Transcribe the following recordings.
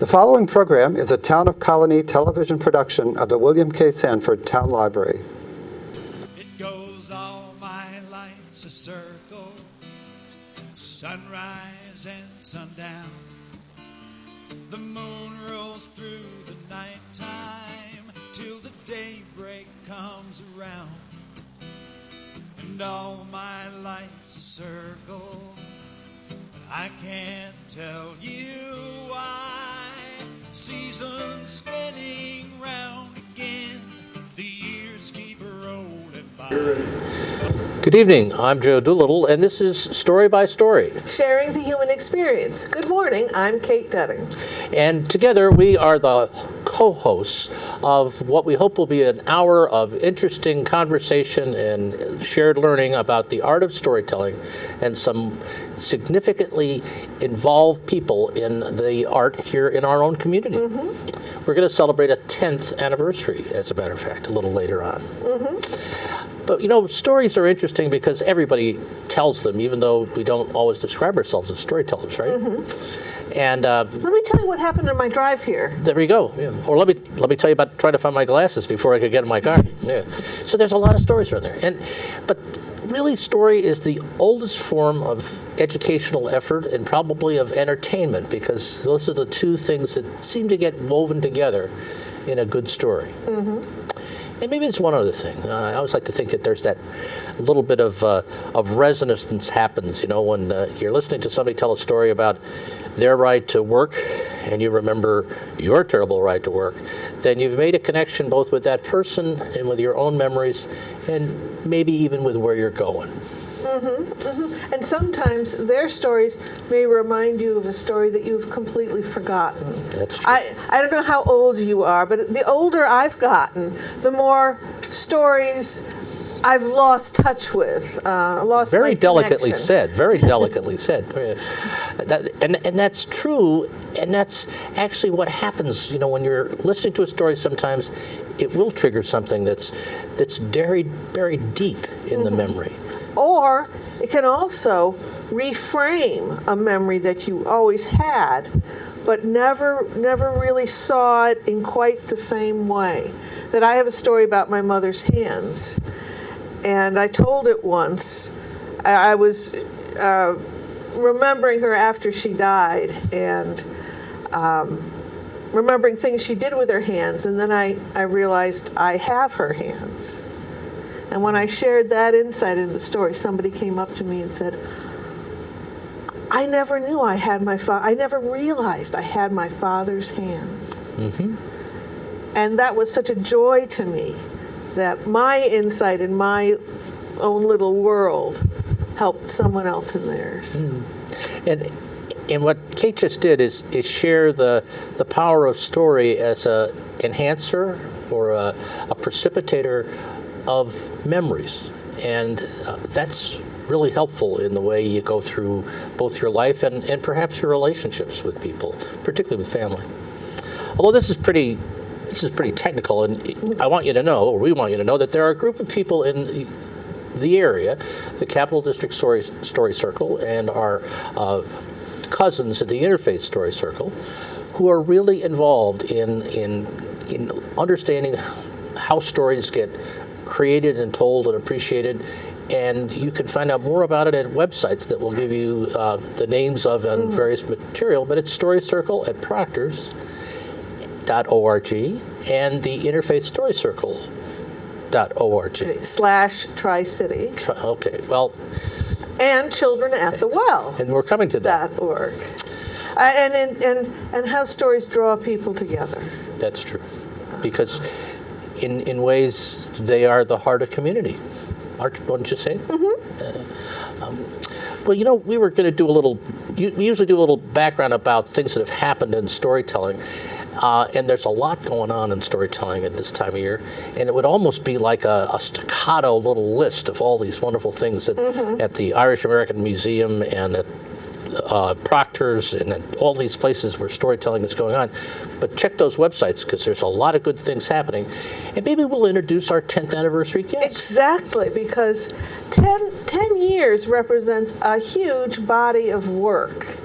The following program is a Town of Colonie television production of the William K. Sanford Town Library. It goes all my life's a circle, sunrise and sundown. The moon rolls through the nighttime till the daybreak comes around. And all my life's a circle, I can't tell you why. Seasons spinning round again, the years keep rolling by. Good evening, I'm Joe Doolittle, and this is Story by Story. Sharing the human experience. Good morning, I'm Kate Dudding. And together we are the co-hosts of what we hope will be an hour of interesting conversation and shared learning about the art of storytelling and some significantly involved people in the art here in our own community. Mm-hmm. We're going to celebrate a 10th anniversary, as a matter of fact, a little later on. Mm-hmm. But, you know, stories are interesting because everybody tells them, even though we don't always describe ourselves as storytellers, right? Mm-hmm. And let me tell you what happened on my drive here. There we go. Yeah. Or let me tell you about trying to find my glasses before I could get in my car. Yeah. So there's a lot of stories around there. But really, story is the oldest form of educational effort and probably of entertainment, because those are the two things that seem to get woven together in a good story. Mm-hmm. And maybe it's one other thing. I always like to think that there's that little bit of resonance happens, you know, when you're listening to somebody tell a story about their ride to work and you remember your terrible ride to work, then you've made a connection both with that person and with your own memories and maybe even with where you're going. Mm-hmm, mm-hmm. And sometimes their stories may remind you of a story that you've completely forgotten. That's true. I don't know how old you are, but the older I've gotten, the more stories I've lost touch with, lost very my delicately connection. said. Very delicately said. And that's true. And that's actually what happens. You know, when you're listening to a story, sometimes it will trigger something that's buried deep in the memory. Or it can also reframe a memory that you always had, but never really saw it in quite the same way. That I have a story about my mother's hands, and I told it once. I was remembering her after she died, and remembering things she did with her hands, and then I realized I have her hands. And when I shared that insight in the story, somebody came up to me and said, I never knew I had I never realized I had my father's hands. Mm-hmm. And that was such a joy to me, that my insight in my own little world helped someone else in theirs. Mm. And what Kate just did is share the power of story as a enhancer or a precipitator of memories, and that's really helpful in the way you go through both your life and perhaps your relationships with people, particularly with family. Although this is pretty technical, and I want you to know, or we want you to know, that there are a group of people in the area, the Capital District Story Circle, and our cousins at the Interfaith Story Circle, who are really involved in understanding how stories get created and told and appreciated, and you can find out more about it at websites that will give you the names of and various material, but it's Story Circle at proctors.org and the Interfaith Story Circle.org. /Tri-City. Okay, well. And Children at the Well. And we're coming to that. .org. And how stories draw people together. That's true. Because in ways, they are the heart of community. Wouldn't you say? Mm-hmm. Well, you know, we were going to do we usually do a little background about things that have happened in storytelling. And there's a lot going on in storytelling at this time of year. And it would almost be like a staccato little list of all these wonderful things at the Irish American Museum and at Proctor's and at all these places where storytelling is going on. But check those websites, because there's a lot of good things happening. And maybe we'll introduce our 10th anniversary guest. Exactly, because 10 years represents a huge body of work.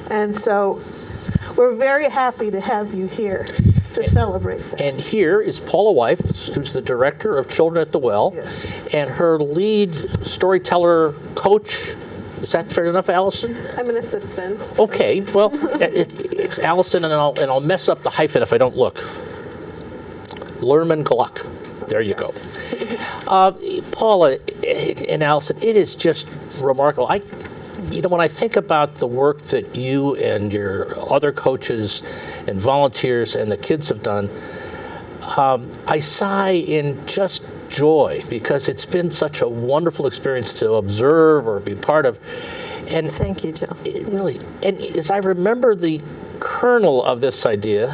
And so we're very happy to have you here to celebrate that. And here is Paula Weiss, who's the director of Children at the Well, Yes. and her lead storyteller coach. Is that fair enough, Allison? I'm an assistant. Okay, well, it's Allison, and I'll mess up the hyphen if I don't look. Lerman-Gluck. There you go. Paula and Allison, it is just remarkable. When I think about the work that you and your other coaches and volunteers and the kids have done, I sigh in just joy because it's been such a wonderful experience to observe or be part of. And Thank you, Joe. really, and as I remember, the kernel of this idea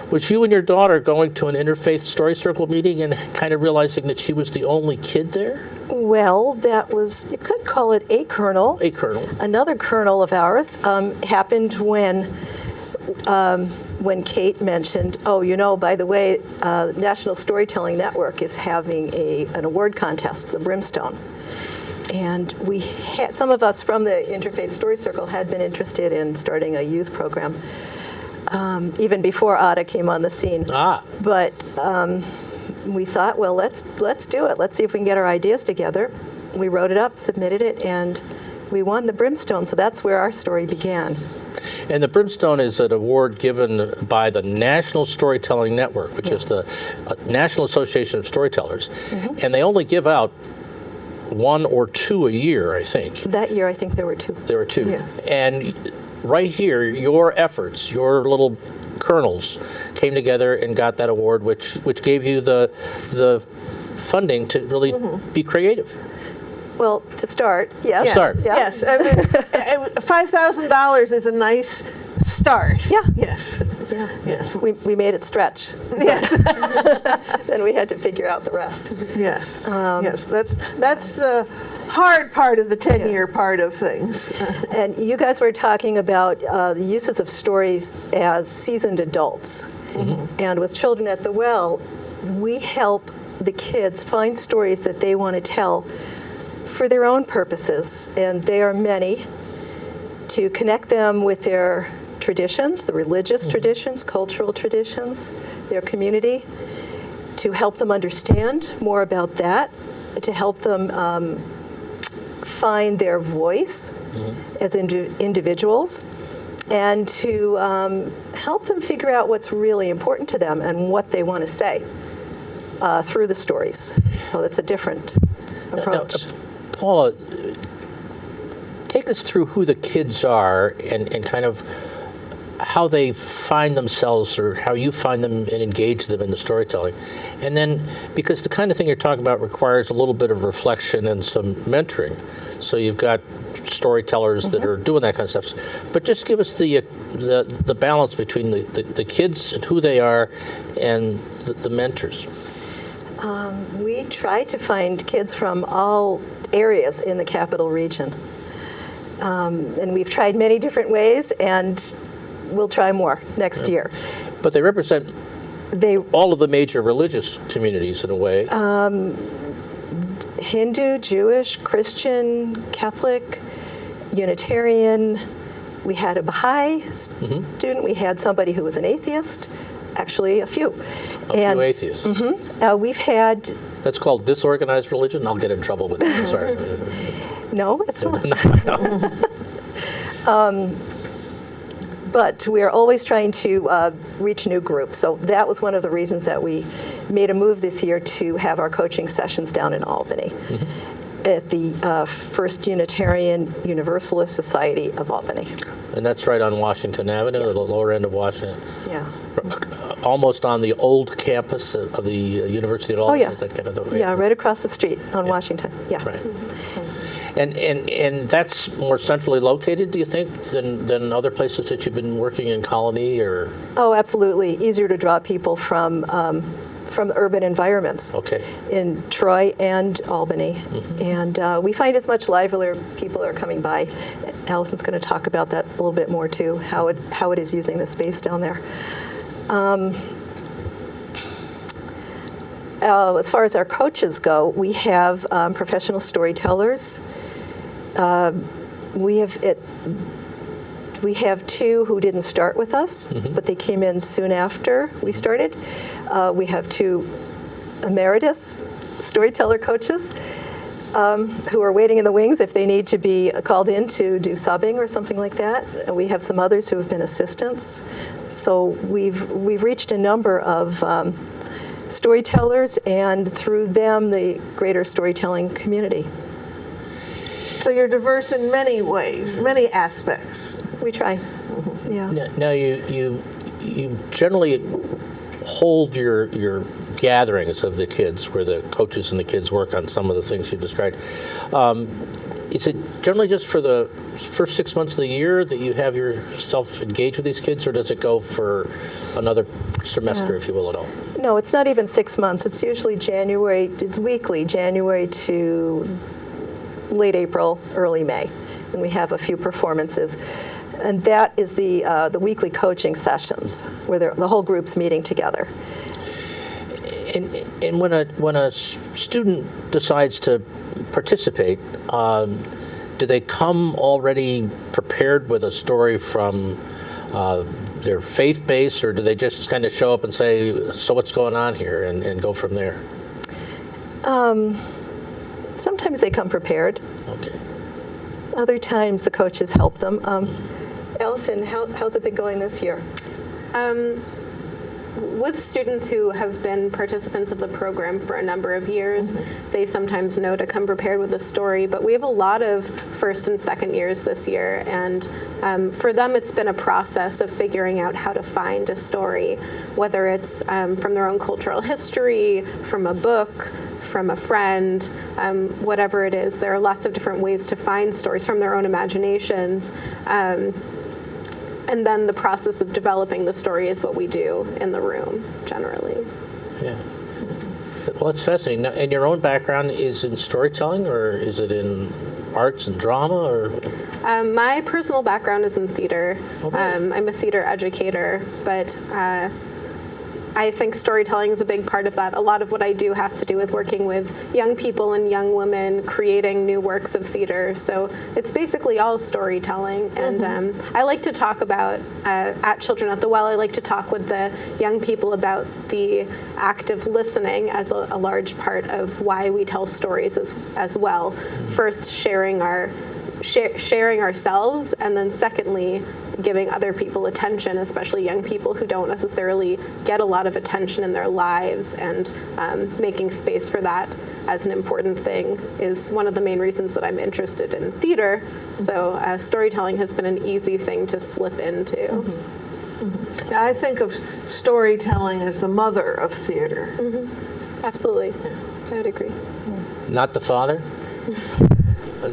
was you and your daughter going to an interfaith story circle meeting and kind of realizing that she was the only kid there? Well, that was, you could call it a kernel. A kernel. Another kernel of ours happened when Kate mentioned, by the way, National Storytelling Network is having an award contest, the Brimstone. And we had, some of us from the Interfaith Story Circle had been interested in starting a youth program, even before Ada came on the scene. But we thought, well, let's do it. Let's see if we can get our ideas together. We wrote it up, submitted it, and we won the Brimstone. So that's where our story began. And the Brimstone is an award given by the National Storytelling Network, which is the National Association of Storytellers. And they only give out 1 or 2 a year, I think. That year, I think there were 2. There were 2. Yes. And right here, your efforts, your little kernels came together and got that award, which gave you the funding to really be creative. Well, to start, yes. Yes. Start. Yeah. Yes, I mean, $5,000 is a nice start. Yeah. Yes. Yeah. Yes. We made it stretch. Yes. Then we had to figure out the rest. Yes. Yes. That's the hard part of the 10-year part of things. And you guys were talking about the uses of stories as seasoned adults. And with Children at the Well, we help the kids find stories that they want to tell for their own purposes, and they are many, to connect them with their traditions, the religious traditions, cultural traditions, their community, to help them understand more about that, to help them find their voice as individuals, and to help them figure out what's really important to them and what they want to say through the stories. So that's a different approach. Now, Paula, take us through who the kids are and kind of how they find themselves or how you find them and engage them in the storytelling. And then, because the kind of thing you're talking about requires a little bit of reflection and some mentoring. So you've got storytellers that are doing that kind of stuff. But just give us the balance between the kids and who they are and the mentors. We try to find kids from all areas in the capital region. And we've tried many different ways, and we'll try more next year. But they represent all of the major religious communities in a way. Hindu, Jewish, Christian, Catholic, Unitarian. We had a Baha'i student. We had somebody who was an atheist. Actually, a few. Few atheists. We've had... That's called disorganized religion? I'll get in trouble with that. Sorry. No, it's not. But we are always trying to reach new groups. So that was one of the reasons that we made a move this year to have our coaching sessions down in Albany at the First Unitarian Universalist Society of Albany. And that's right on Washington Avenue, the lower end of Washington. Yeah. Almost on the old campus of the University of Albany. Oh, yeah. Is that kind of the Yeah, right across the street on Washington. Yeah. Right. And that's more centrally located, do you think, than other places that you've been working in Colonie or? Oh, absolutely. Easier to draw people from urban environments. Okay. In Troy and Albany. And we find it's much livelier. People are coming by. Allison's going to talk about that a little bit more too, how it is using the space down there. As far as our coaches go, we have professional storytellers. We have We have 2 who didn't start with us, but they came in soon after we started. We have 2 emeritus storyteller coaches who are waiting in the wings if they need to be called in to do subbing or something like that. And we have some others who have been assistants. So we've reached a number of storytellers, and through them, the greater storytelling community. So you're diverse in many ways, many aspects. We try. Yeah. Now you generally hold your gatherings of the kids, where the coaches and the kids work on some of the things you described. Is it generally just for the first 6 months of the year that you have yourself engaged with these kids, or does it go for another semester, if you will, at all? No, it's not even 6 months. It's usually January. It's weekly, January to late April, early May, and we have a few performances. And that is the weekly coaching sessions, where the whole group's meeting together. And when a student decides to participate, do they come already prepared with a story from their faith base, or do they just kind of show up and say, so what's going on here, and go from there? Sometimes they come prepared. Okay. Other times the coaches help them. Allison, how's it been going this year? With students who have been participants of the program for a number of years, they sometimes know to come prepared with a story, but we have a lot of first and second years this year, and for them it's been a process of figuring out how to find a story, whether it's from their own cultural history, from a book, from a friend, whatever it is. There are lots of different ways to find stories from their own imaginations. And then the process of developing the story is what we do in the room, generally. Yeah. Well, it's fascinating. Now, and your own background is in storytelling, or is it in arts and drama, or? My personal background is in theater. Okay. I'm a theater educator, but I think storytelling is a big part of that. A lot of what I do has to do with working with young people and young women, creating new works of theater. So it's basically all storytelling. And I like to talk about, at Children at the Well, I like to talk with the young people about the act of listening as a large part of why we tell stories as well. First, sharing ourselves, and then secondly, giving other people attention, especially young people who don't necessarily get a lot of attention in their lives, and making space for that as an important thing is one of the main reasons that I'm interested in theater. So storytelling has been an easy thing to slip into. Now, I think of storytelling as the mother of theater. Absolutely. I would agree. Not the father?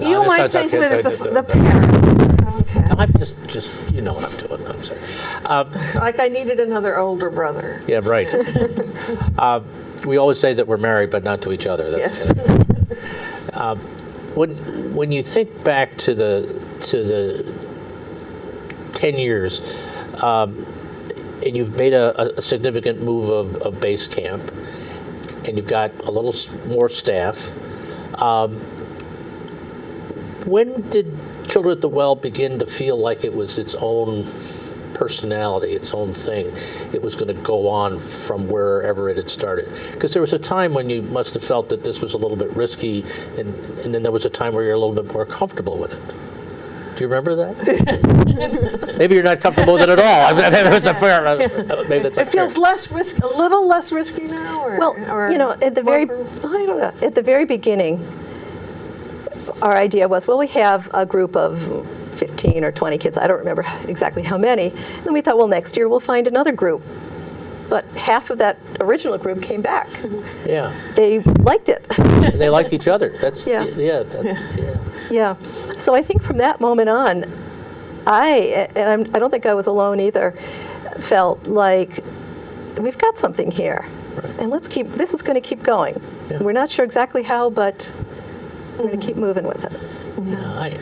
You might think of it as the parent. Okay. I'm just you know what I'm doing. I'm sorry. Like I needed another older brother. Yeah, right. We always say that we're married, but not to each other. Yes. When you think back to the 10 years, and you've made a significant move of base camp, and you've got a little more staff. When did Children at the Well begin to feel like it was its own personality, its own thing? It was going to go on from wherever it had started. Because there was a time when you must have felt that this was a little bit risky, and then there was a time where you're a little bit more comfortable with it. Do you remember that? Maybe you're not comfortable with it at all. Maybe that's a fair. Maybe that's It feels less risky, a little less risky now, or at the very, I don't know, at the very beginning, our idea was, well, we have a group of 15 or 20 kids. I don't remember exactly how many. And we thought, well, next year we'll find another group. But half of that original group came back. Yeah. They liked it. And they liked each other. That's Yeah. Yeah. So I think from that moment on, I don't think I was alone either, felt like we've got something here. Right. And this is going to keep going. Yeah. We're not sure exactly how, but we're going to keep moving with it. Yeah,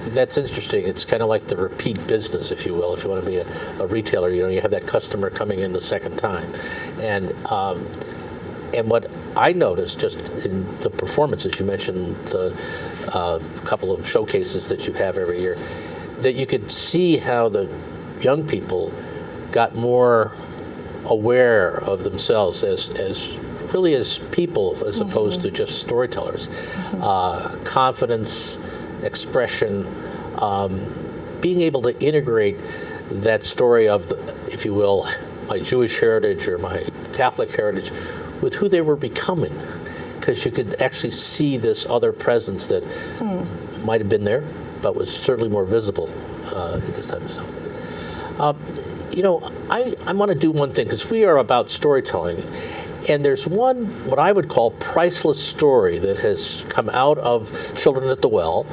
that's interesting. It's kind of like the repeat business, if you will. If you want to be a retailer, you have that customer coming in the second time, and what I noticed just in the performances, you mentioned the couple of showcases that you have every year. that you could see how the young people got more aware of themselves as really as people as opposed to just storytellers. Confidence, expression, being able to integrate that story of, if you will, my Jewish heritage or my Catholic heritage with who they were becoming. Because you could actually see this other presence that might have been there, but was certainly more visible at this time. So, I want to do one thing, because we are about storytelling. And there's one, what I would call, priceless story that has come out of Children at the Well.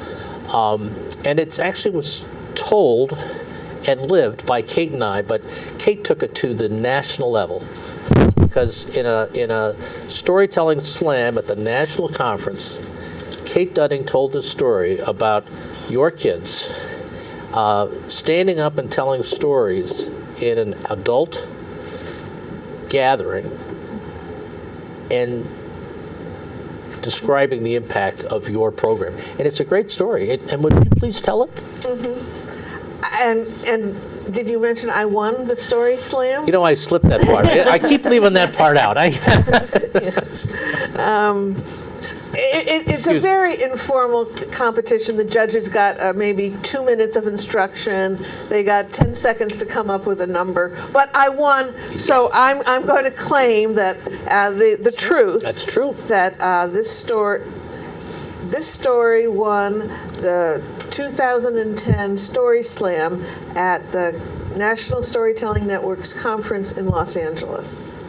And it actually was told and lived by Kate and I, but Kate took it to the national level. Because in a storytelling slam at the national conference, Kate Dudding told this story about your kids standing up and telling stories in an adult gathering and describing the impact of your program. And it's a great story. And would you please tell it? And did you mention I won the Story Slam? You know, I slipped that part. I keep leaving that part out. Yes. It's a very informal competition. The judges got maybe 2 minutes of instruction. They got 10 seconds to come up with a number. But I won, so I'm going to claim that the truth. That's true. That this story won the 2010 Story Slam at the National Storytelling Network's conference in Los Angeles.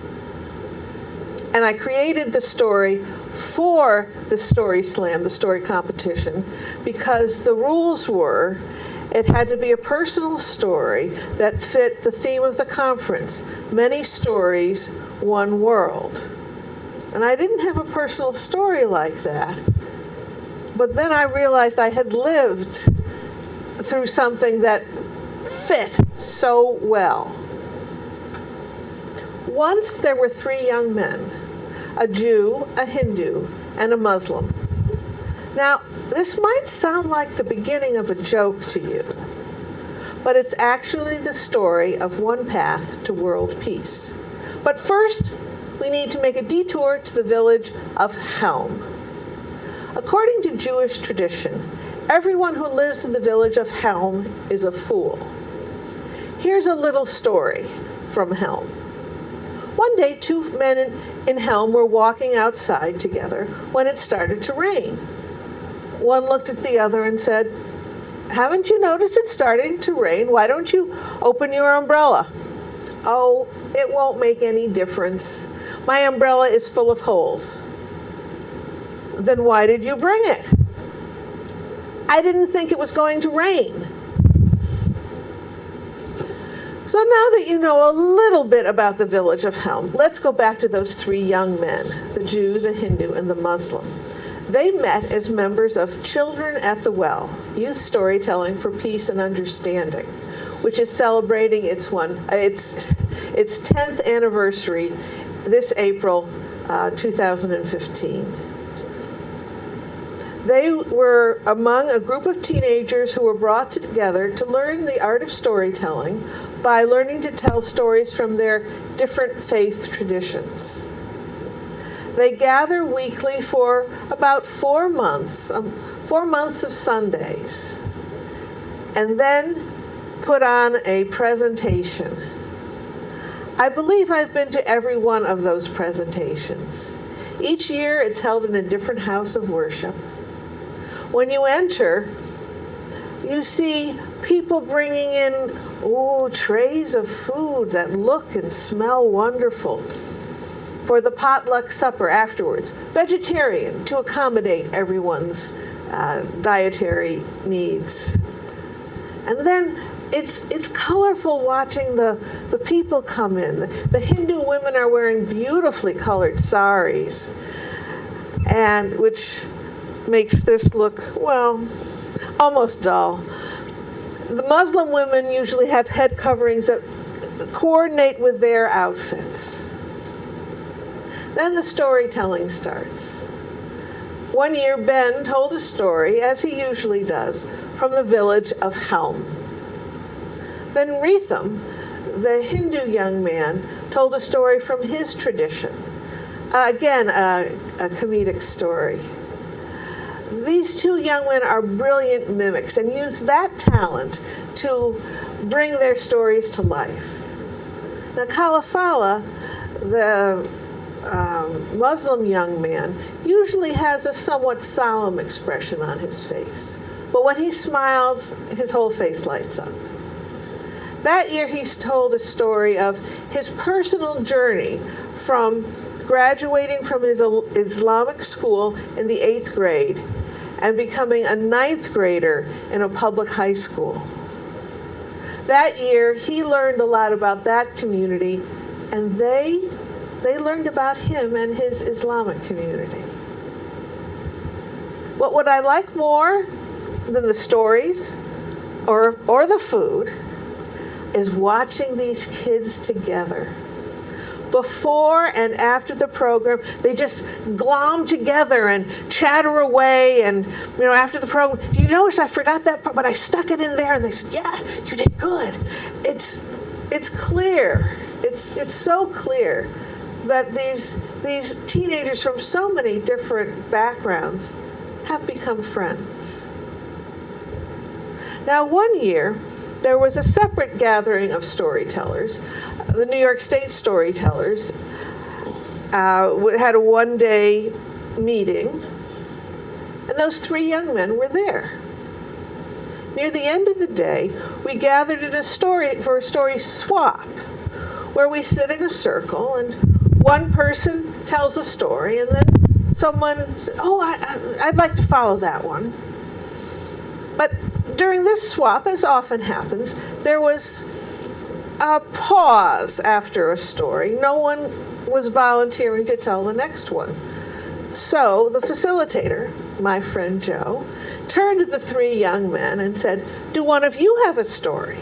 And I created the story for the Story Slam, the story competition, because the rules were it had to be a personal story that fit the theme of the conference. Many stories, one world. And I didn't have a personal story like that. But then I realized I had lived through something that fit so well. Once there were 3 young men, a Jew, a Hindu, and a Muslim. Now, this might sound like the beginning of a joke to you, but it's actually the story of one path to world peace. But first, we need to make a detour to the village of Helm. According to Jewish tradition, everyone who lives in the village of Helm is a fool. Here's a little story from Helm. One day, 2 men in Helm were walking outside together when it started to rain. One looked at the other and said, "Haven't you noticed it's starting to rain? Why don't you open your umbrella?" "Oh, it won't make any difference. My umbrella is full of holes." "Then why did you bring it?" "I didn't think it was going to rain." So now that you know a little bit about the village of Helm, let's go back to those 3 young men, the Jew, the Hindu, and the Muslim. They met as members of Children at the Well, Youth Storytelling for Peace and Understanding, which is celebrating its 10th anniversary this April 2015. They were among a group of teenagers who were brought together to learn the art of storytelling by learning to tell stories from their different faith traditions. They gather weekly for about 4 months, 4 months of Sundays, and then put on a presentation. I believe I've been to every one of those presentations. Each year it's held in a different house of worship. When you enter, you see people bringing in trays of food that look and smell wonderful for the potluck supper afterwards, vegetarian to accommodate everyone's dietary needs. And then it's colorful watching the people come in. The Hindu women are wearing beautifully colored saris, and which makes this look, well, almost dull. The Muslim women usually have head coverings that coordinate with their outfits. Then the storytelling starts. One year, Ben told a story, as he usually does, from the village of Helm. Then Ritham, the Hindu young man, told a story from his tradition. Again, a comedic story. These two young men are brilliant mimics and use that talent to bring their stories to life. Now, Kalafala, the Muslim young man, usually has a somewhat solemn expression on his face. But when he smiles, his whole face lights up. That year, he's told a story of his personal journey from graduating from his Islamic school in the 8th grade and becoming a 9th grader in a public high school. That year, he learned a lot about that community, and they learned about him and his Islamic community. What would I like more than the stories or the food is watching these kids together. Before and after the program, they just glom together and chatter away. And after the program, do you notice I forgot that part, but I stuck it in there? And they said, "Yeah, you did good." It's clear. It's so clear that these teenagers from so many different backgrounds have become friends. Now, one year, there was a separate gathering of storytellers. The New York State Storytellers had a one-day meeting, and those 3 young men were there. Near the end of the day, we gathered for a story swap, where we sit in a circle, and one person tells a story, and then someone says, "Oh, I'd like to follow that one." But during this swap, as often happens, there was a pause after a story. No one was volunteering to tell the next one. So the facilitator, my friend Joe, turned to the 3 young men and said, "Do one of you have a story?"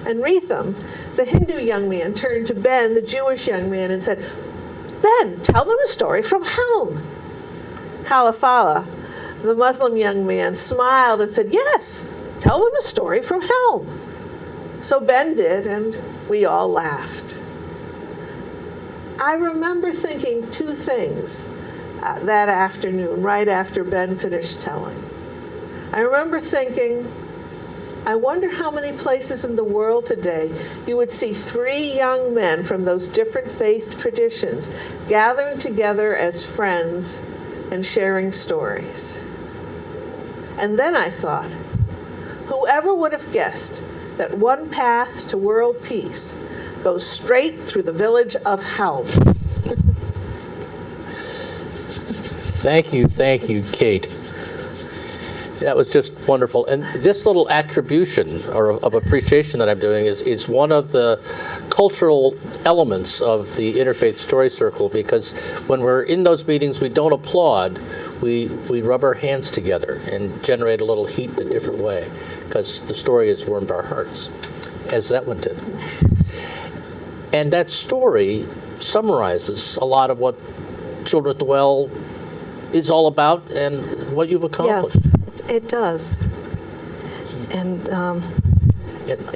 And Ritham, the Hindu young man, turned to Ben, the Jewish young man, and said, "Ben, tell them a story from Helm." Kalafala, the Muslim young man, smiled and said, "Yes, tell them a story from Helm." So Ben did, and we all laughed. I remember thinking 2 things that afternoon, right after Ben finished telling. I remember thinking, I wonder how many places in the world today you would see 3 young men from those different faith traditions gathering together as friends and sharing stories. And then I thought, whoever would have guessed that one path to world peace goes straight through the village of Helm. Thank you, Kate. That was just wonderful. And this little attribution of appreciation that I'm doing is one of the cultural elements of the Interfaith Story Circle, because when we're in those meetings, we don't applaud. We rub our hands together and generate a little heat in a different way, because the story has warmed our hearts, as that one did. And that story summarizes a lot of what Children at the Well is all about and what you've accomplished. Yes, it does. And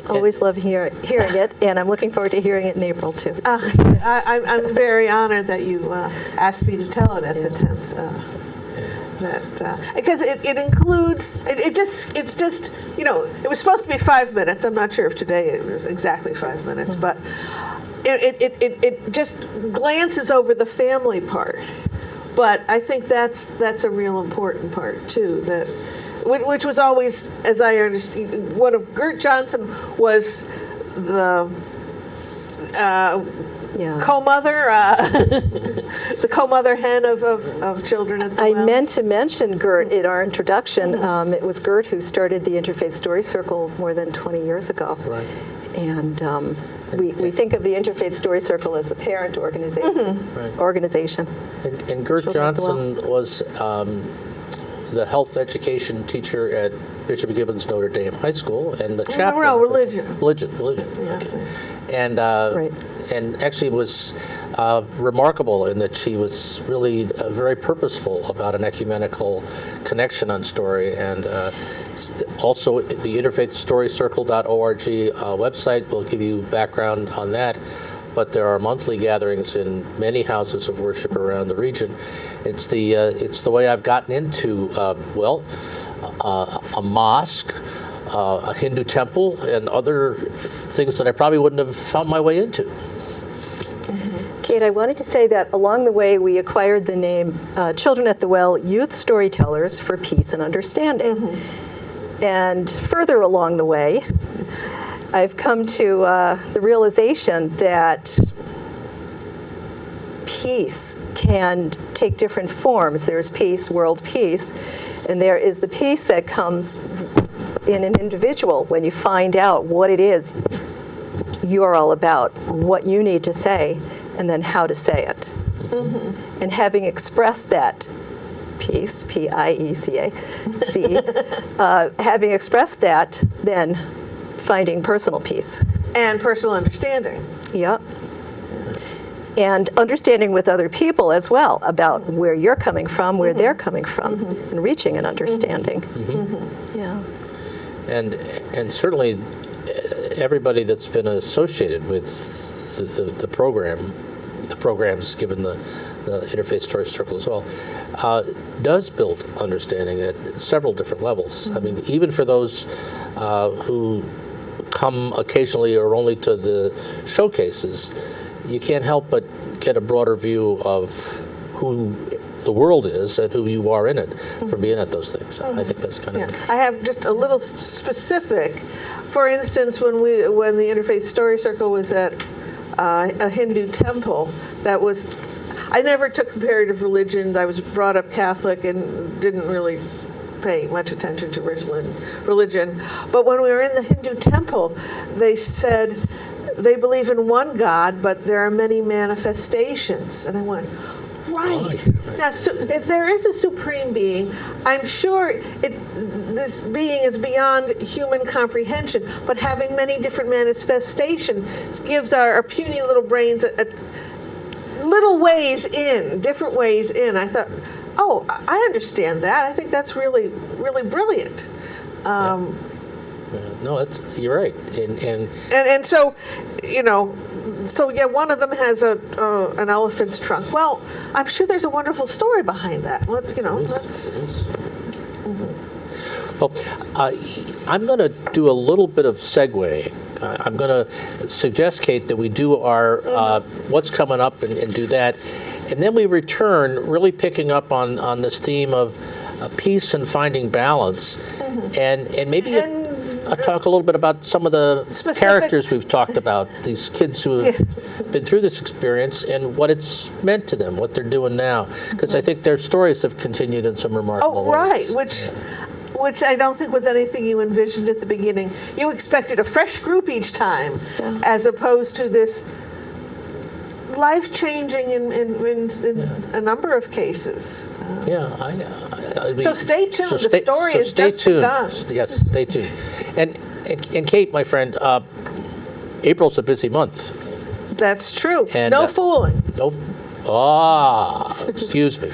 always love hearing it, and I'm looking forward to hearing it in April, too. I'm very honored that you asked me to tell it at the 10th. Because it includes, it's just, it was supposed to be 5 minutes. I'm not sure if today it was exactly 5 minutes, but it just glances over the family part. But I think that's a real important part too. Which was always, as I understand, one of Gert Johnson was the co-mother, the co-mother hen of Children at the Well. I meant to mention Gert in our introduction. It was Gert who started the Interfaith Story Circle more than 20 years ago. Right. And we think of the Interfaith Story Circle as the parent organization. Right. Organization. And Gert Johnson was the health education teacher at Bishop Gibbons Notre Dame High School, and the chaplain. No, religion. Yeah. And Right. and actually was remarkable in that she was really very purposeful about an ecumenical connection on story, and Also, the interfaithstorycircle.org website will give you background on that. But there are monthly gatherings in many houses of worship around the region. It's the way I've gotten into a mosque, a Hindu temple, and other things that I probably wouldn't have found my way into. Kate, I wanted to say that along the way we acquired the name Children at the Well Youth Storytellers for Peace and Understanding. And further along the way, I've come to the realization that peace can take different forms. There's peace, world peace, and there is the peace that comes in an individual when you find out what it is you're all about, what you need to say, and then how to say it. And having expressed that peace, P-I-E-C-A-C-E, having expressed that, then finding personal peace. And personal understanding. Yep. And understanding with other people as well about where you're coming from, where they're coming from, and reaching an understanding. Yeah. And certainly everybody that's been associated with the programs given the Interfaith Story Circle as well, does build understanding at several different levels. I mean, even for those who come occasionally or only to the showcases, you can't help but get a broader view of who the world is and who you are in it for being at those things. I think that's kind of... I have just a little specific. For instance, when the Interfaith Story Circle was at a Hindu temple, I never took comparative religions. I was brought up Catholic and didn't really pay much attention to religion. But when we were in the Hindu temple, they said they believe in one God, but there are many manifestations. And I went, right. Now, so if there is a supreme being, I'm sure this being is beyond human comprehension, but having many different manifestations gives our puny little brains a little ways in, different ways in. I thought, oh, I understand that. I think that's really, really brilliant. No, you're right. And so, one of them has an elephant's trunk. Well, I'm sure there's a wonderful story behind that. Well, I'm going to do a little bit of segue. I'm going to suggest, Kate, that we do our what's coming up and do that. And then we return really picking up on this theme of peace and finding balance. And maybe talk a little bit about some of the characters we've talked about, these kids who have been through this experience and what it's meant to them, what they're doing now. Because I think their stories have continued in some remarkable ways. Oh, right, which I don't think was anything you envisioned at the beginning. You expected a fresh group each time, as opposed to this life-changing in a number of cases. So stay tuned. The story is just begun. Yes, stay tuned. And Kate, my friend, April's a busy month. That's true. And, no fooling. Excuse me.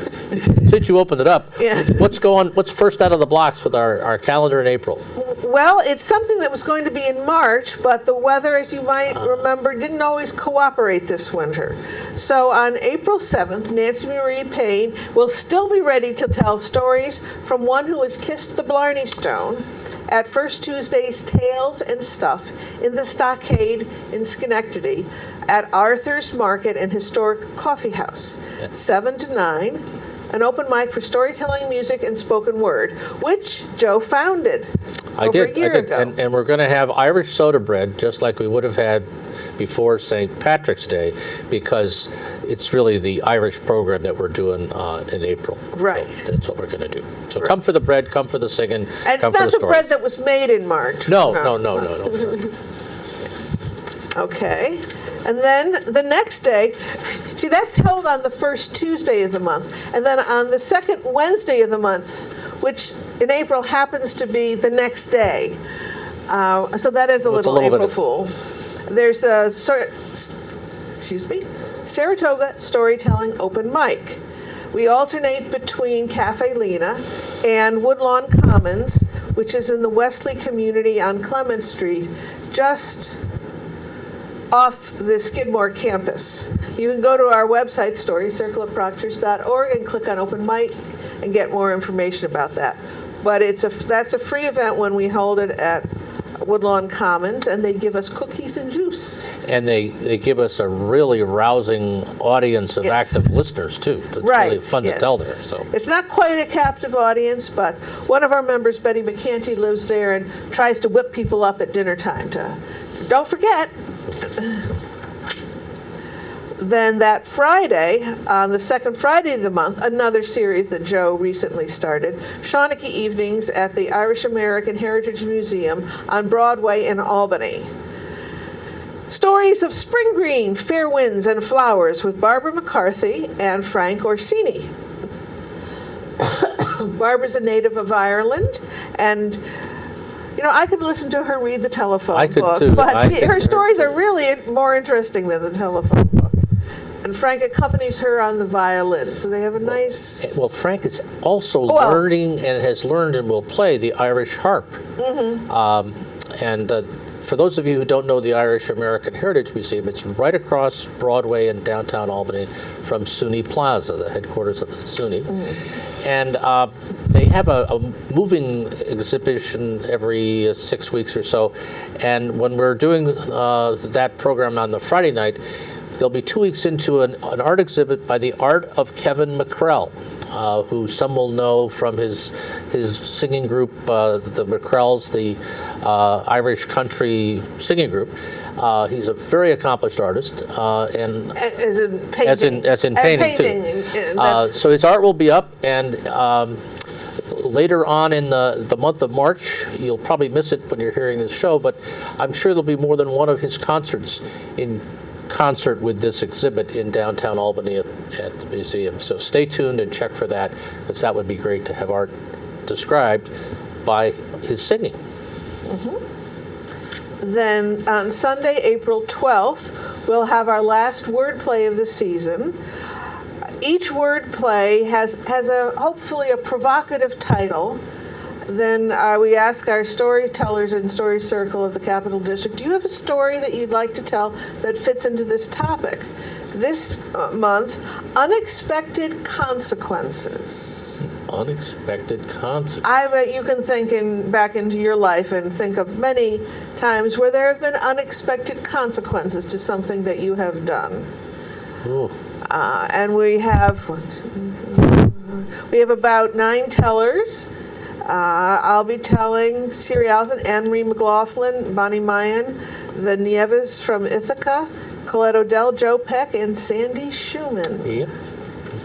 Since you opened it up, what's first out of the blocks with our calendar in April? Well, it's something that was going to be in March, but the weather, as you might remember, didn't always cooperate this winter. So on April 7th, Nancy Marie Payne will still be ready to tell stories from one who has kissed the Blarney Stone at First Tuesday's Tales and Stuff in the Stockade in Schenectady at Arthur's Market and Historic Coffee House, 7 to 9, an open mic for storytelling, music, and spoken word, which Joe founded a year ago. And we're going to have Irish soda bread, just like we would have had before St. Patrick's Day, because it's really the Irish program that we're doing in April. Right. So that's what we're going to do. So come for the bread, come for the singing, and come for the story. it's not the bread that was made in March. No. Yes. Okay. And then the next day, see, that's held on the first Tuesday of the month. And then on the second Wednesday of the month, which in April happens to be the next day. So that is a little April Fool. There's a Saratoga Storytelling Open Mic. We alternate between Cafe Lena and Woodlawn Commons which is in the Wesley community on Clement Street, just off the Skidmore campus. You can go to our website, storycircle@proctors.org, and click on open mic and get more information about that. But that's a free event when we hold it at Woodlawn Commons, and they give us cookies and juice. And they give us a really rousing audience of Yes. active listeners, too. It's Right. really fun yes. to tell there. So It's not quite a captive audience, but one of our members, Betty McCanty, lives there and tries to whip people up at dinner time. Don't forget. Then that Friday, on the second Friday of the month, another series that Joe recently started, Shawnee Evenings at the Irish American Heritage Museum on Broadway in Albany. Stories of Spring Green, Fair Winds, and Flowers with Barbara McCarthy and Frank Orsini. Barbara's a native of Ireland, and I could listen to her read the telephone I could book, too. but I think her stories are really more interesting than the telephone book. And Frank accompanies her on the violin, so they have a nice... Well, Frank is also Well- learning and has learned and will play the Irish harp. And for those of you who don't know the Irish American Heritage Museum, it's right across Broadway in downtown Albany from SUNY Plaza, the headquarters of the SUNY. And they have a moving exhibition every 6 weeks or so. And when we're doing that program on the Friday night, they'll be 2 weeks into an art exhibit by the art of Kevin McCrell, who some will know from his singing group, the McCrells, the Irish country singing group. He's a very accomplished artist, and As in painting. as in painting too. and that's- So his art will be up, and later on in the month of March, you'll probably miss it when you're hearing this show, but I'm sure there'll be more than one of his concerts in concert with this exhibit in downtown Albany at the museum. So stay tuned and check for that, because that would be great to have art described by his singing. Then on Sunday, April 12th, we'll have our last wordplay of the season. Each wordplay has hopefully a provocative title. Then we ask our storytellers in Story Circle of the Capital District, do you have a story that you'd like to tell that fits into this topic? This month, unexpected consequences. Unexpected consequences. I bet you can think back into your life and think of many times where there have been unexpected consequences to something that you have done. Ooh. And we have about 9 tellers. I'll be telling Siri Allison, Anne Marie McLaughlin, Bonnie Mayan, the Nieves from Ithaca, Colette Odell, Joe Peck, and Sandy Schumann. Yeah.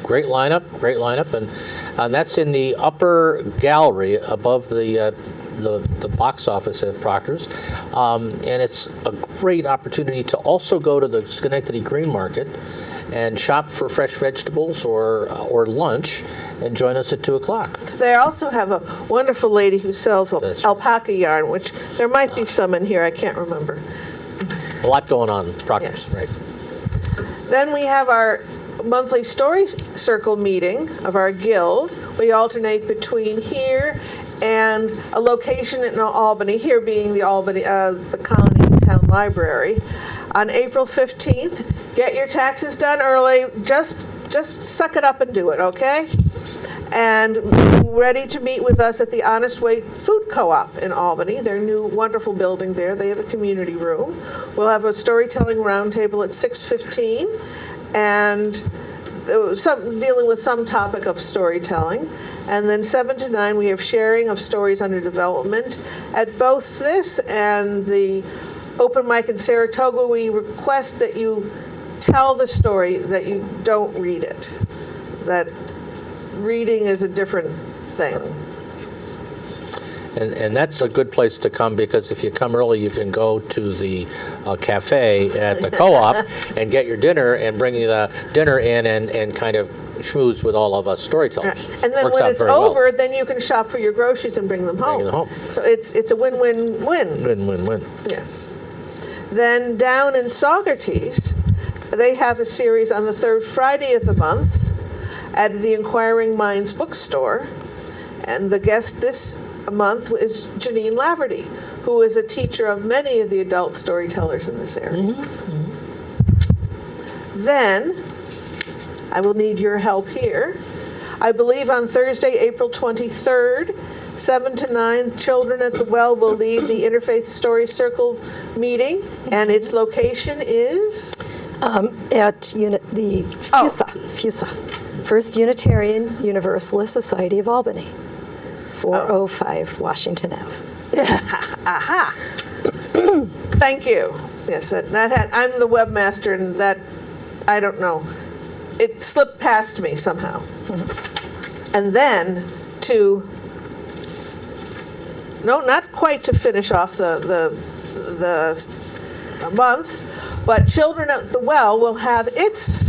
Great lineup, and that's in the upper gallery above the box office at Proctor's, and it's a great opportunity to also go to the Schenectady Green Market and shop for fresh vegetables or lunch, and join us at 2 o'clock. They also have a wonderful lady who sells alpaca yarn, which there might be some in here, I can't remember. A lot going on at Proctor's. Yes. Right. Then we have our monthly Story Circle meeting of our guild. We alternate between here and a location in Albany, here being the Colonie Town Library. On April 15th, get your taxes done early. Just suck it up and do it, okay? And ready to meet with us at the Honest Way Food Co-op in Albany, their new wonderful building there. They have a community room. We'll have a storytelling roundtable at 6:15, and dealing with some topic of storytelling. And then 7 to 9, we have sharing of stories under development. At both this and the open mic in Saratoga, we request that you tell the story, that you don't read it. That reading is a different thing. And that's a good place to come, because if you come early, you can go to the cafe at the co-op and get your dinner and bring the dinner in and kind of schmooze with all of us storytellers. And then Works when out it's very well. over, then you can shop for your groceries and bring them home. Bring them home. So it's a win-win-win. Win-win-win. Yes. Then down in Saugerties, they have a series on the third Friday of the month at the Inquiring Minds bookstore. And the guest this month is Janine Laverty, who is a teacher of many of the adult storytellers in this area. Then, I will need your help here. I believe on Thursday, April 23rd, 7 to 9, children at the well will lead the Interfaith Story Circle meeting, and its location is? At the FUSA, First Unitarian Universalist Society of Albany, 405 Washington Ave. Aha! Thank you. Yes, I'm the webmaster, and that, I don't know, it slipped past me somehow. And then not quite to finish off the month, but Children at the Well will have its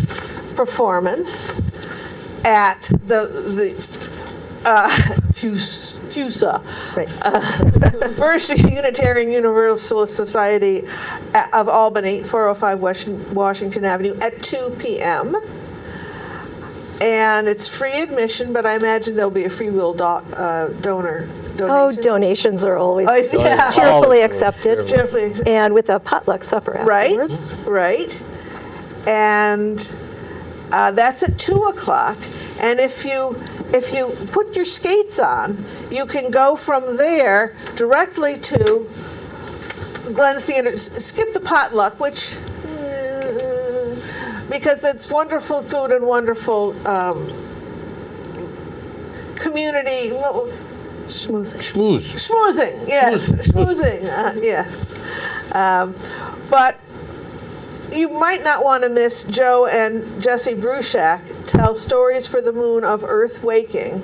performance at the FUSA, Right. First Unitarian Universalist Society of Albany, 405 Washington Avenue, at 2 p.m. And it's free admission, but I imagine there'll be a free will donation. Oh, donations are always Yeah. cheerfully accepted. Cheerfully accepted. And with a potluck supper afterwards. Right. And that's at 2 o'clock. And if you put your skates on, you can go from there directly to Glen Sanders. Skip the potluck, which because it's wonderful food and wonderful community. Schmoozing, yes. Schmoozing, yes. But you might not want to miss Joe and Jesse Bruchak tell Stories for the Moon of Earth Waking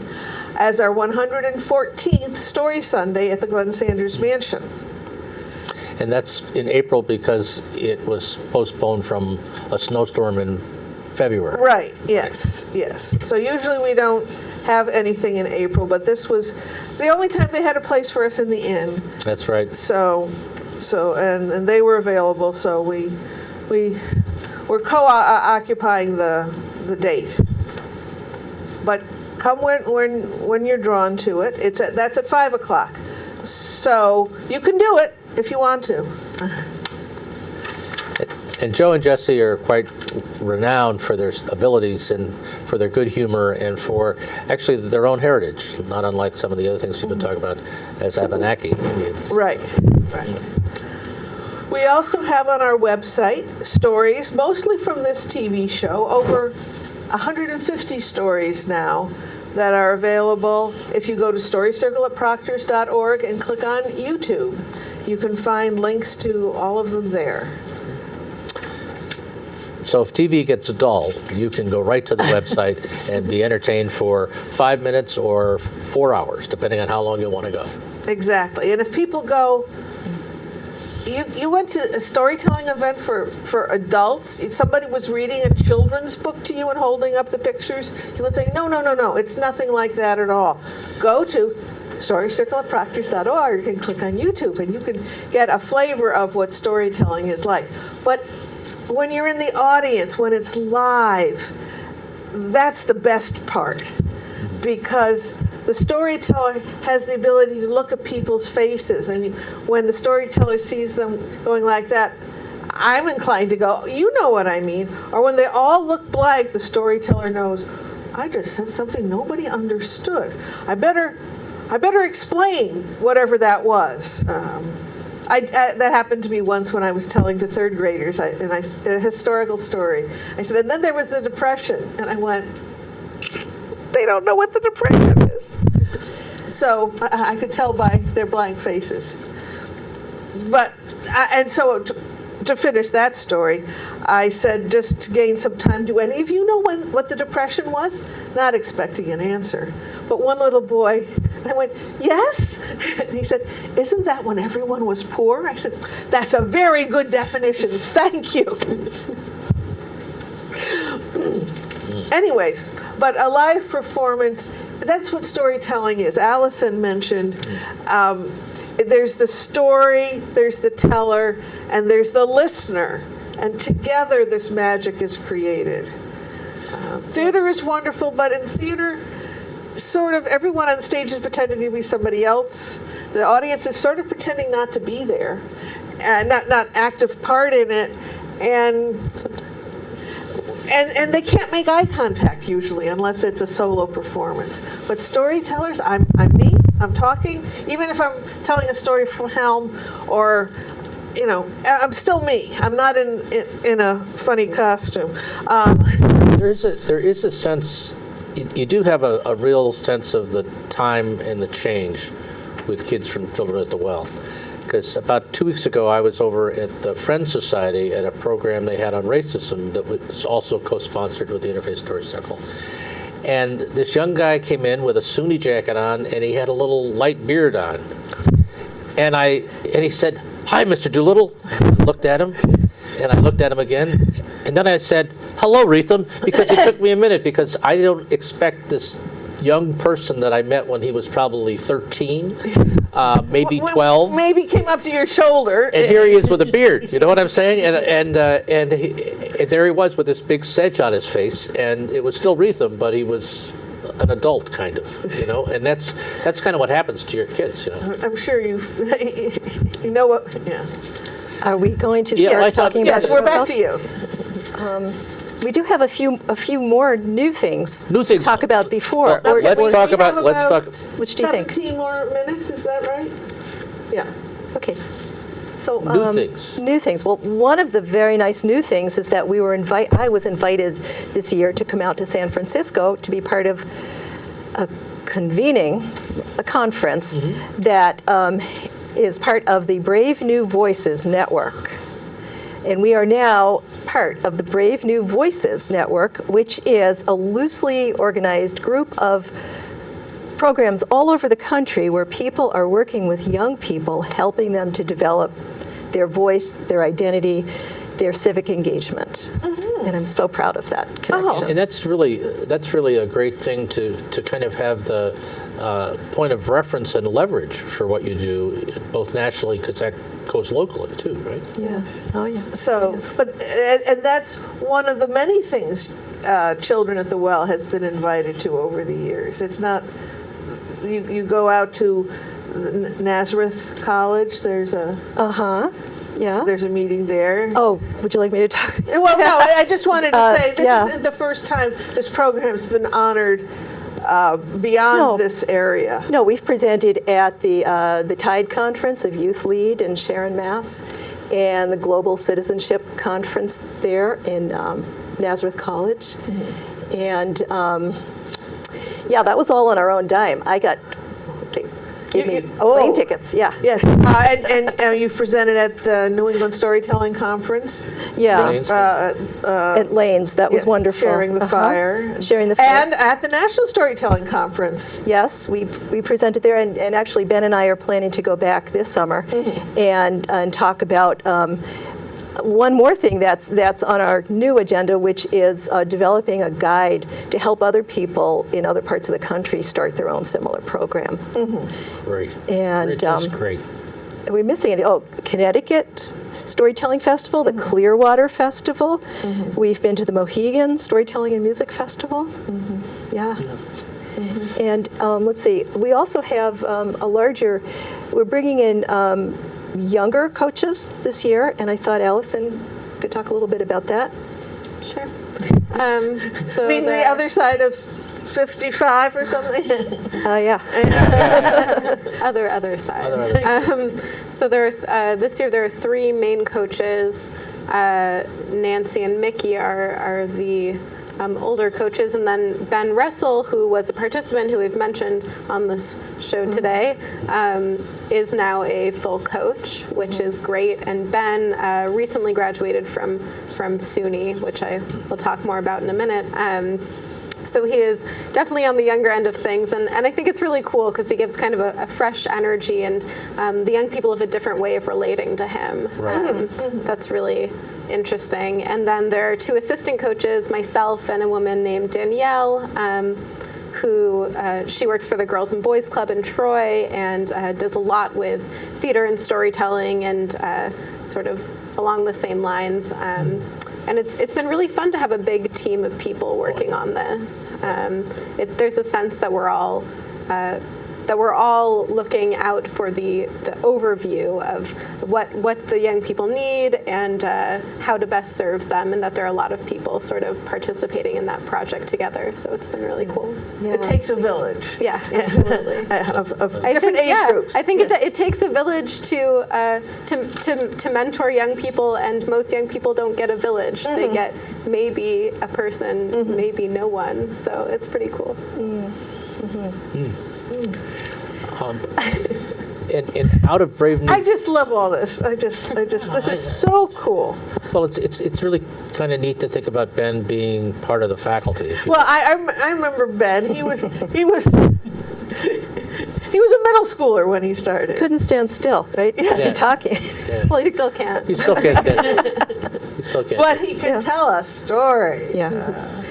as our 114th Story Sunday at the Glenn Sanders Mansion. And that's in April because it was postponed from a snowstorm in February. Right, yes. So usually we don't have anything in April, but this was the only time they had a place for us in the inn. That's right. So and they were available, so we were occupying the date. But come when you're drawn to it. That's at 5 o'clock. So you can do it if you want to. And Joe and Jesse are quite renowned for their abilities and for their good humor and for actually their own heritage, not unlike some of the other things we've been talking about as Abenaki Indians. Right. We also have on our website stories, mostly from this TV show, over 150 stories now that are available. If you go to storycircle@proctors.org and click on YouTube, you can find links to all of them there. So if TV gets dull, you can go right to the website and be entertained for 5 minutes or 4 hours, depending on how long you want to go. Exactly. And if people go, you went to a storytelling event for adults, somebody was reading a children's book to you and holding up the pictures, you would say, no, it's nothing like that at all. Go to storycircle@proctors.org and click on YouTube, and you can get a flavor of what storytelling is like. But when you're in the audience, when it's live, that's the best part, because the storyteller has the ability to look at people's faces, and when the storyteller sees them going like that, I'm inclined to go, you know what I mean. Or when they all look blank, the storyteller knows, I just said something nobody understood. I better explain whatever that was. That happened to me once when I was telling to third graders a historical story. I said, and then there was the Depression. And I went, they don't know what the Depression is. So I could tell by their blank faces. So to finish that story, I said, just to gain some time, do any of you know what the Depression was? Not expecting an answer. But one little boy, I went, yes? And he said, isn't that when everyone was poor? I said, that's a very good definition. Thank you. Anyways, but a live performance, that's what storytelling is. Allison mentioned there's the story, there's the teller, and there's the listener. And together this magic is created. Theater is wonderful, but in theater, sort of everyone on the stage is pretending to be somebody else. The audience is sort of pretending not to be there, and not active part in it, and they can't make eye contact usually unless it's a solo performance. But storytellers, I'm me. I'm talking, even if I'm telling a story from Helm, or I'm still me. I'm not in a funny costume. There is a sense. You do have a real sense of the time and the change with kids from Children at the Well. Because about 2 weeks ago, I was over at the Friends Society at a program they had on racism that was also co-sponsored with the Interfaith Story Circle. And this young guy came in with a SUNY jacket on, and he had a little light beard on. And he said, "Hi, Mr. Doolittle." I looked at him, and I looked at him again. And then I said, "Hello, Retham," because it took me a minute, because I don't expect this young person that I met when he was probably 13, maybe 12. Maybe came up to your shoulder. And here he is with a beard. You know what I'm saying? And there he was with this big sedge on his face, and it was still Retham, but he was an adult, kind of, And that's kind of what happens to your kids, I'm sure you know what. Yeah. Are we going to Yeah, start I thought- talking Yes, about we're back to you. We do have a few more new things New things. to talk about before. Well, let's we talk have about. Let's about- talk. Which do you think? 17 more minutes, is that right? Yeah. Okay. So New things. New things. Well, one of the very nice new things is that I was invited this year to come out to San Francisco to be part of convening a conference that is part of the Brave New Voices Network. And we are now part of the Brave New Voices Network, which is a loosely organized group of programs all over the country where people are working with young people, helping them to develop their voice, their identity, their civic engagement. And I'm so proud of that connection. And that's really a great thing to kind of have the point of reference and leverage for what you do, both nationally, because that goes locally too, right? Yes. Oh, yeah. So, and that's one of the many things Children at the Well has been invited to over the years. It's not, you go out to Nazareth College, there's a Yeah. there's a meeting there. Oh, would you like me to talk? Well, no, I just wanted to say this yeah. isn't the first time this program's been honored beyond No. this area. No, we've presented at the Tide Conference of Youth Lead in Sharon, Mass., and the Global Citizenship Conference there in Nazareth College. And yeah, that was all on our own dime. They gave me plane tickets, yeah. Yes, and you've presented at the New England Storytelling Conference. Yeah, Lanes. at Lanes, that was Yes, wonderful. Sharing the fire. Sharing the fire. And at the National Storytelling Conference. Yes, we presented there, and actually Ben and I are planning to go back this summer and talk about one more thing that's on our new agenda, which is developing a guide to help other people in other parts of the country start their own similar program. Great. And That's great. we're missing it. Oh, Connecticut Storytelling Festival, the Clearwater Festival. We've been to the Mohegan Storytelling and Music Festival. Yeah. And let's see, we also have we're bringing in younger coaches this year, and I thought Allison could talk a little bit about that. Sure. So The other side of 55 or something? Yeah. other side. So this year there are three main coaches. Nancy and Mickey are the older coaches, and then Ben Russell, who was a participant who we've mentioned on this show today, is now a full coach, which is great. And Ben recently graduated from SUNY, which I will talk more about in a minute. So he is definitely on the younger end of things, and I think it's really cool because he gives kind of a fresh energy, and the young people have a different way of relating to him. Right. That's really interesting. And then there are two assistant coaches, myself and a woman named Danielle, who she works for the Girls and Boys Club in Troy and does a lot with theater and storytelling and sort of along the same lines. And it's been really fun to have a big team of people working on this. There's a sense that we're all looking out for the overview of what the young people need and how to best serve them, and that there are a lot of people sort of participating in that project together. So it's been really cool. It takes a village. Yeah, absolutely. of different age groups. I think it takes a village to mentor young people, and most young people don't get a village. They get maybe a person, maybe no one. So it's pretty cool. And out of Brave New... I just love all this. This is so cool. Well, it's really kind of neat to think about Ben being part of the faculty. If you Well, I remember Ben. He was he was a middle schooler when he started. Couldn't stand still, right? Yeah. Talking. Well, he still can't. You still can't get it. You still can't. But he can tell a story. Yeah.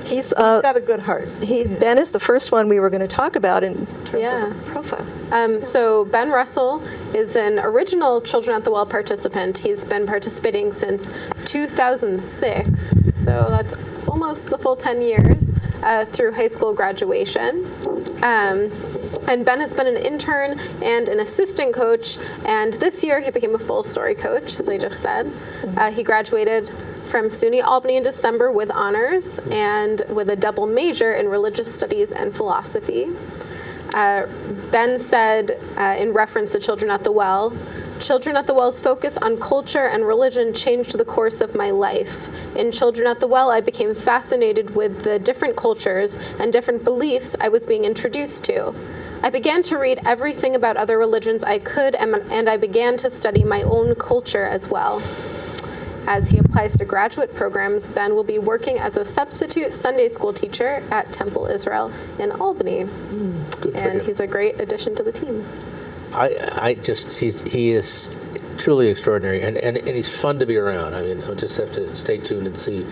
He's Got a good heart. Ben is the first one we were going to talk about in terms Yeah. of profile. So Ben Russell is an original Children at the Well participant. He's been participating since 2006, so that's almost the full 10 years through high school graduation. And Ben has been an intern and an assistant coach, and this year he became a full story coach, as I just said. He graduated from SUNY Albany in December with honors and with a double major in religious studies and philosophy. Ben said, in reference to Children at the Well, Children at the Well's focus on culture and religion changed the course of my life. In Children at the Well, I became fascinated with the different cultures and different beliefs I was being introduced to. I began to read everything about other religions I could, and I began to study my own culture as well. As he applies to graduate programs, Ben will be working as a substitute Sunday school teacher at Temple Israel in Albany. Good for And him. he's a great addition to the team. He is truly extraordinary, and he's fun to be around. I mean, we'll just have to stay tuned and see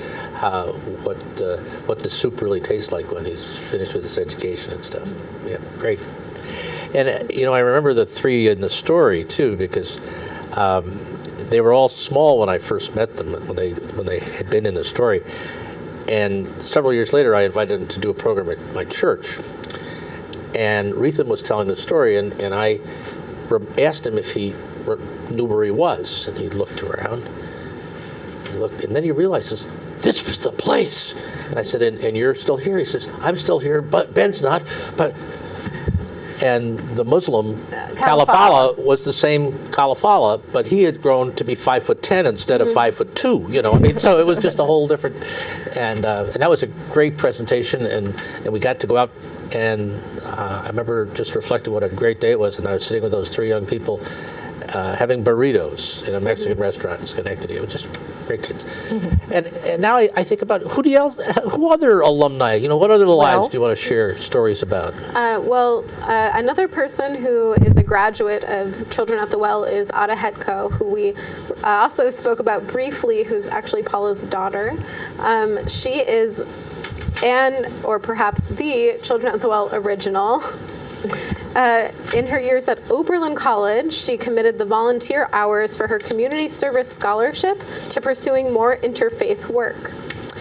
what the soup really tastes like when he's finished with his education and stuff. Yeah, great. And I remember the three in the story too, because they were all small when I first met them, when they had been in the story. And several years later, I invited them to do a program at my church. And Rethan was telling the story, and I asked him if he knew where he was, and he looked around. He looked, and then he realizes this was the place. And I said, "And you're still here?" He says, "I'm still here, but Ben's not." And the Muslim Kalafala was the same Kalafala, but he had grown to be 5'10" instead of 5'2". I mean, so it was just a whole different. And that was a great presentation, and we got to go out. And I remember just reflecting what a great day it was, and I was sitting with those three young people having burritos in a Mexican restaurant in Schenectady. It was just great kids. And now I think about who other alumni, what other lives do you want to share stories about? Another person who is a graduate of Children at the Well is Ada Hetko, who we also spoke about briefly, who's actually Paula's daughter. She is or perhaps the Children at the Well original. In her years at Oberlin College, she committed the volunteer hours for her community service scholarship to pursuing more interfaith work.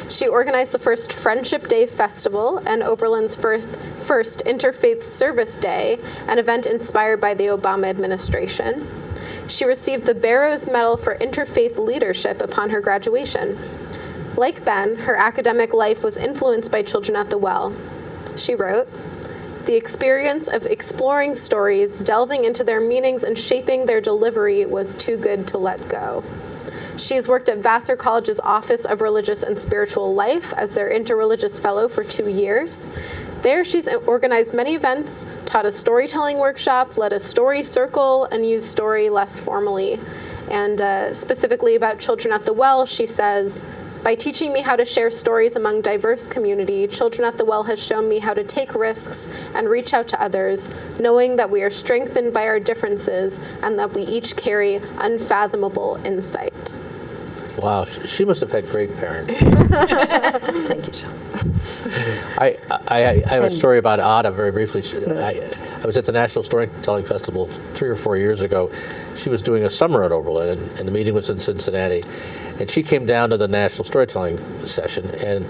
She organized the first Friendship Day Festival and Oberlin's first Interfaith Service Day, an event inspired by the Obama administration. She received the Barrows Medal for Interfaith Leadership upon her graduation. Like Ben, her academic life was influenced by Children at the Well. She wrote, "The experience of exploring stories, delving into their meanings, and shaping their delivery was too good to let go." She's worked at Vassar College's Office of Religious and Spiritual Life as their interreligious fellow for 2 years. There, she's organized many events, taught a storytelling workshop, led a story circle, and used story less formally. And specifically about Children at the Well, she says, "By teaching me how to share stories among diverse community, Children at the Well has shown me how to take risks and reach out to others, knowing that we are strengthened by our differences and that we each carry unfathomable insight." Wow, she must have had great parents. Thank you, Sean. I have a story about Ada very briefly. I was at the National Storytelling Festival 3 or 4 years ago. She was doing a summer at Oberlin, and the meeting was in Cincinnati. And she came down to the National Storytelling session, and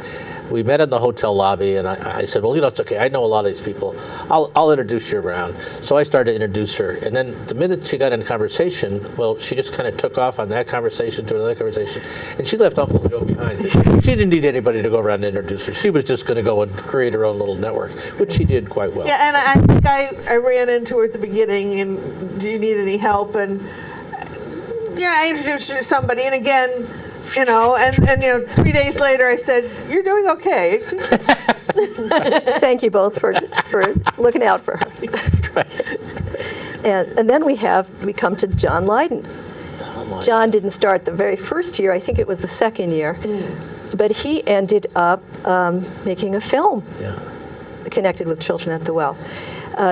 we met in the hotel lobby, and I said, well, it's okay. I know a lot of these people. I'll introduce you around. So I started to introduce her. And then the minute she got in conversation, well, she just kind of took off on that conversation to another conversation. And she left Uncle Joe behind. She didn't need anybody to go around and introduce her. She was just going to go and create her own little network, which she did quite well. Yeah, and I think I ran into her at the beginning, and do you need any help? And yeah, I introduced her to somebody, and again, and 3 days later I said, you're doing okay. Thank you both for looking out for her. And then we come to John Lydon. John didn't start the very first year. I think it was the second year. But he ended up making a film connected with Children at the Well.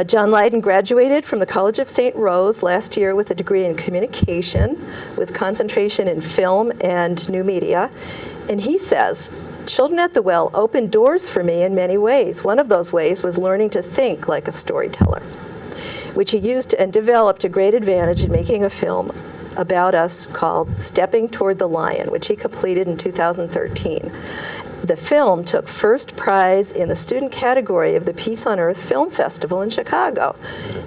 John Lydon graduated from the College of St. Rose last year with a degree in communication with concentration in film and new media. And he says, Children at the Well opened doors for me in many ways. One of those ways was learning to think like a storyteller, which he used and developed to great advantage in making a film about us called Stepping Toward the Lion, which he completed in 2013. The film took first prize in the student category of the Peace on Earth Film Festival in Chicago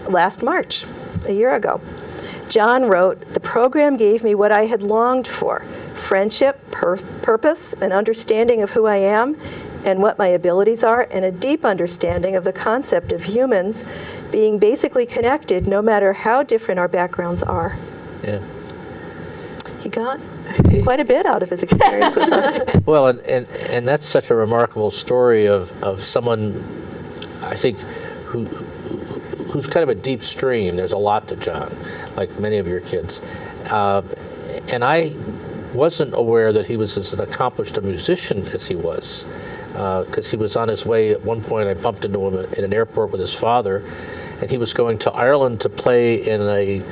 last March, a year ago. John wrote, the program gave me what I had longed for, friendship, purpose, an understanding of who I am and what my abilities are, and a deep understanding of the concept of humans being basically connected no matter how different our backgrounds are. Yeah. He got quite a bit out of his experience with us. Well, and that's such a remarkable story of someone, I think, who's kind of a deep stream. There's a lot to John, like many of your kids. And I wasn't aware that he was as accomplished a musician as he was, because he was on his way. At one point, I bumped into him in an airport with his father, and he was going to Ireland to play in a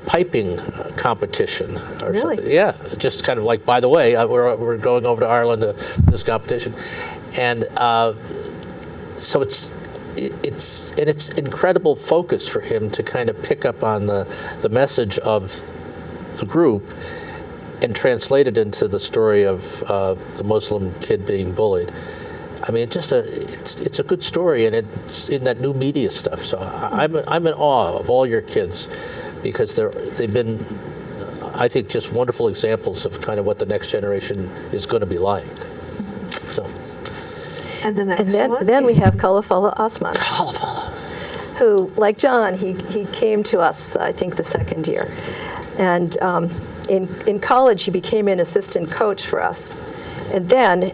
piping competition or Really? something. Yeah, just kind of like, by the way, we're going over to Ireland to this competition. And so it's incredible focus for him to kind of pick up on the message of the group and translate it into the story of the Muslim kid being bullied. I mean, it's a good story, and it's in that new media stuff. So I'm in awe of all your kids, because they've been, I think, just wonderful examples of kind of what the next generation is going to be like. So. And the next one? Then we have Kalafala Osman, Kalafala. who, like John, he came to us, I think, the second year. And in college, he became an assistant coach for us. And then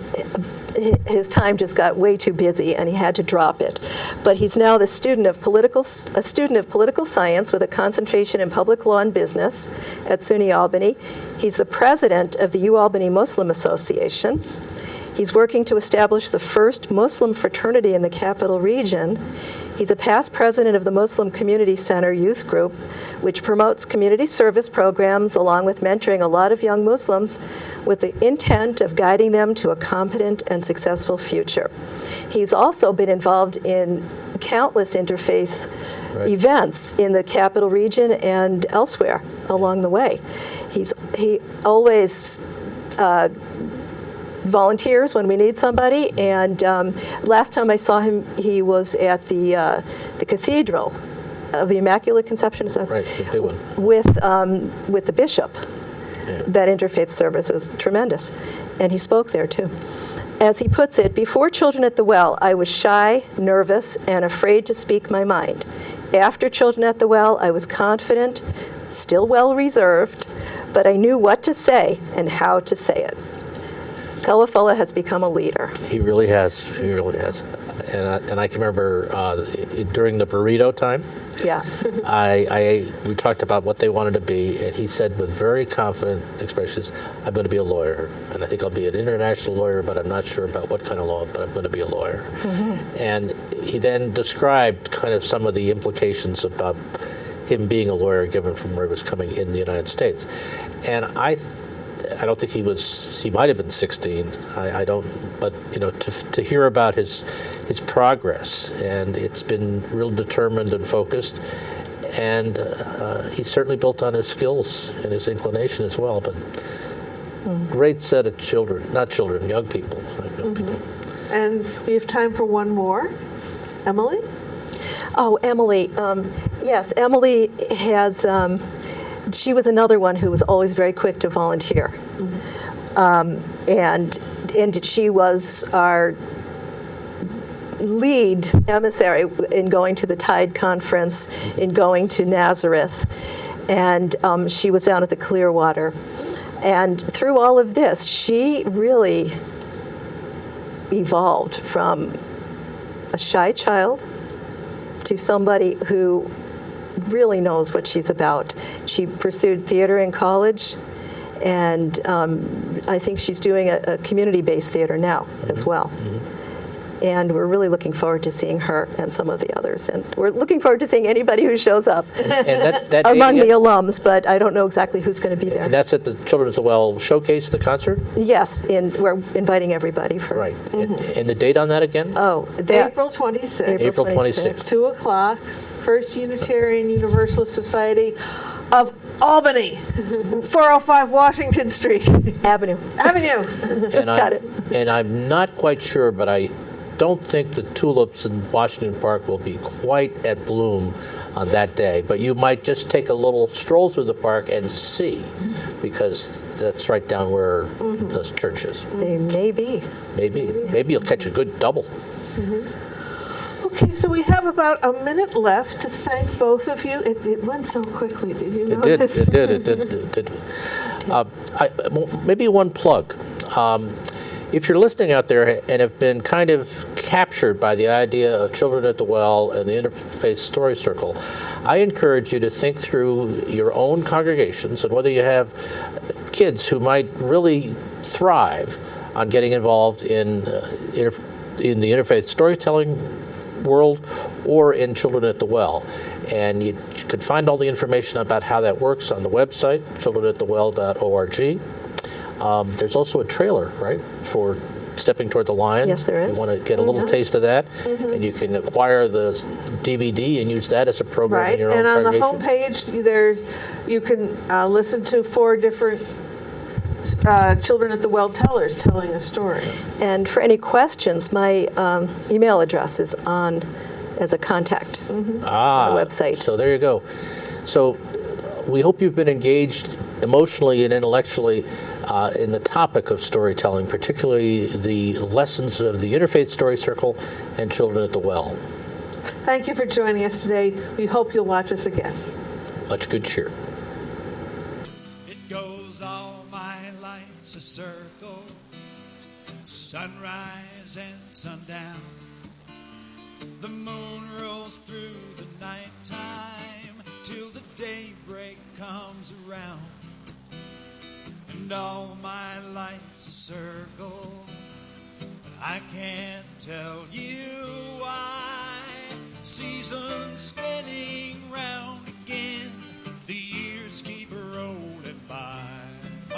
his time just got way too busy, and he had to drop it. But he's now a student of political science with a concentration in public law and business at SUNY Albany. He's the president of the UAlbany Muslim Association. He's working to establish the first Muslim fraternity in the Capital Region. He's a past president of the Muslim Community Center Youth Group, which promotes community service programs along with mentoring a lot of young Muslims with the intent of guiding them to a competent and successful future. He's also been involved in countless interfaith events in the Capital Region and elsewhere along the way. He always volunteers when we need somebody, and last time I saw him, he was at the Cathedral of the Immaculate Conception, Right, the big one. with the bishop. Yeah. That interfaith service was tremendous, and he spoke there too. As he puts it, before Children at the Well, I was shy, nervous, and afraid to speak my mind. After Children at the Well, I was confident, still well reserved, but I knew what to say and how to say it. Kalafala has become a leader. He really has. He really has. And I can remember during the burrito time, Yeah. we talked about what they wanted to be, and he said with very confident expressions, I'm going to be a lawyer, and I think I'll be an international lawyer, but I'm not sure about what kind of law, but I'm going to be a lawyer. Mm-hmm. And he then described kind of some of the implications about him being a lawyer given from where he was coming in the United States. And I don't think he might have been 16. I don't, but to hear about his progress, and it's been real determined and focused, and he's certainly built on his skills and his inclination as well. But great set of young people. And we have time for one more. Emily? Oh, Emily. Yes, Emily has, she was another one who was always very quick to volunteer. And she was our lead emissary in going to the Tide Conference, in going to Nazareth, and she was down at the Clearwater. And through all of this, she really evolved from a shy child to somebody who really knows what she's about. She pursued theater in college, and I think she's doing a community-based theater now as well. And we're really looking forward to seeing her and some of the others. And we're looking forward to seeing anybody who shows up And that among the alums, but I don't know exactly who's going to be there. And that's at the Children at the Well showcase, the concert? Yes, we're inviting everybody for. Right. And the date on that again? Oh, April 26th. April 26th. 2 o'clock, First Unitarian Universalist Society of Albany, 405 Washington Street. Avenue. Got it. And I'm not quite sure, but I don't think the tulips in Washington Park will be quite at bloom on that day. But you might just take a little stroll through the park and see, because that's right down where the church is. They may be. Maybe you'll catch a good double. Okay, so we have about a minute left to thank both of you. It went so quickly, did you notice? It did. Maybe one plug. If you're listening out there and have been kind of captured by the idea of Children at the Well and the Interfaith Story Circle, I encourage you to think through your own congregations and whether you have kids who might really thrive on getting involved in the interfaith storytelling world or in Children at the Well. And you can find all the information about how that works on the website, childrenatthewell.org. There's also a trailer, right, for Stepping Toward the Lion. Yes, there is. You want to get a little taste of that, and you can acquire the DVD and use that as a program in your own congregation. congregation. And on the homepage, there you can listen to 4 different Children at the Well tellers telling a story. And for any questions, my email address is on as a contact on the website. So there you go. So we hope you've been engaged emotionally and intellectually in the topic of storytelling, particularly the lessons of the Interfaith Story Circle and Children at the Well. Thank you for joining us today. We hope you'll watch us again. Much good cheer. It goes all my life's a circle, sunrise and sundown. The moon rolls through the nighttime till the daybreak comes around. And all my life's a circle, but I can't tell you why. Seasons spinning round.